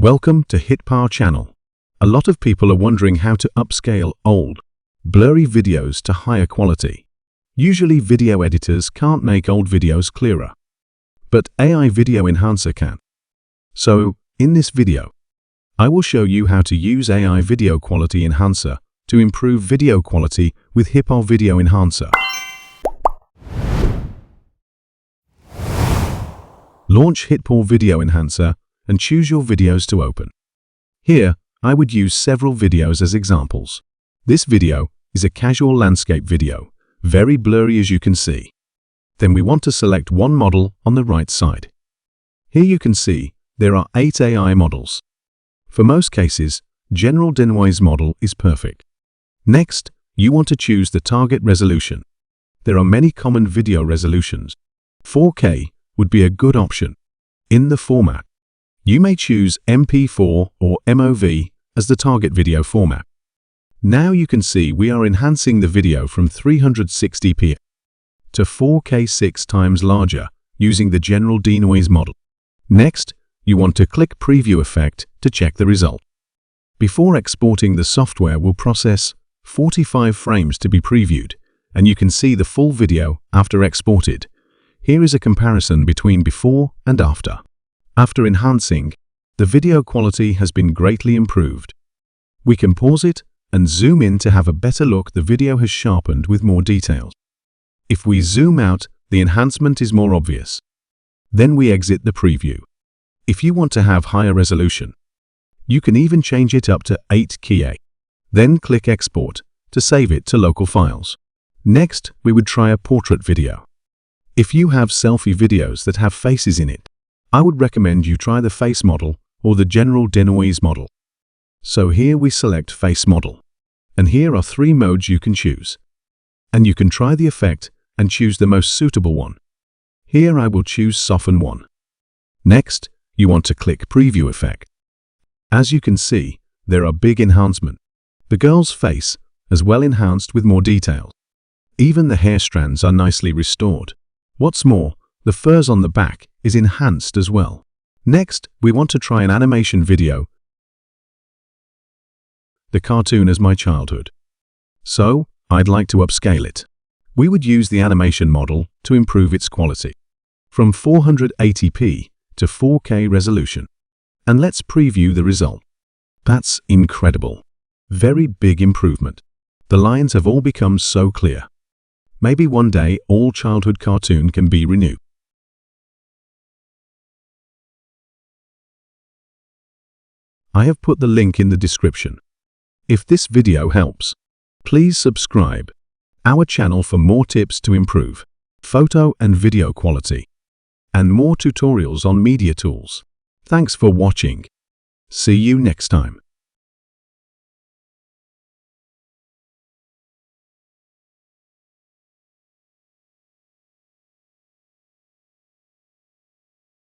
Welcome to HitPaw channel. A lot of people are wondering how to upscale old, blurry videos to higher quality. Usually video editors can't make old videos clearer, but AI Video Enhancer can. So, in this video, I will show you how to use AI Video Quality Enhancer to improve video quality with HitPaw Video Enhancer. Launch HitPaw Video Enhancer and choose your videos to open. Here, I would use several videos as examples. This video is a casual landscape video, very blurry as you can see. Then we want to select one model on the right side. Here you can see there are 8 AI models. For most cases, general Denoise model is perfect. Next, you want to choose the target resolution. There are many common video resolutions. 4K would be a good option. In the format, you may choose MP4 or MOV as the target video format. Now you can see we are enhancing the video from 360p to 4K 6 times larger using the general Denoise model. Next, you want to click Preview Effect to check the result. Before exporting, the software will process 45 frames to be previewed, and you can see the full video after exported. Here is a comparison between before and after. After enhancing, the video quality has been greatly improved. We can pause it and zoom in to have a better look. The video has sharpened with more details. If we zoom out, the enhancement is more obvious. Then we exit the preview. If you want to have higher resolution, you can even change it up to 8K. Then click Export to save it to local files. Next, we would try a portrait video. If you have selfie videos that have faces in it, I would recommend you try the face model or the general Denoise model. So here we select face model. And here are 3 modes you can choose. And you can try the effect and choose the most suitable one. Here I will choose Soften 1. Next, you want to click Preview Effect. As you can see, there are big enhancements. The girl's face is well enhanced with more details. Even the hair strands are nicely restored. What's more, the furs on the back is enhanced as well. Next, we want to try an animation video. The cartoon is my childhood. So, I'd like to upscale it. We would use the animation model to improve its quality from 480p to 4K resolution. And let's preview the result. That's incredible. Very big improvement. The lines have all become so clear. Maybe one day all childhood cartoon can be renewed. I have put the link in the description. If this video helps, please subscribe our channel for more tips to improve photo and video quality and more tutorials on media tools. Thanks for watching. See you next time.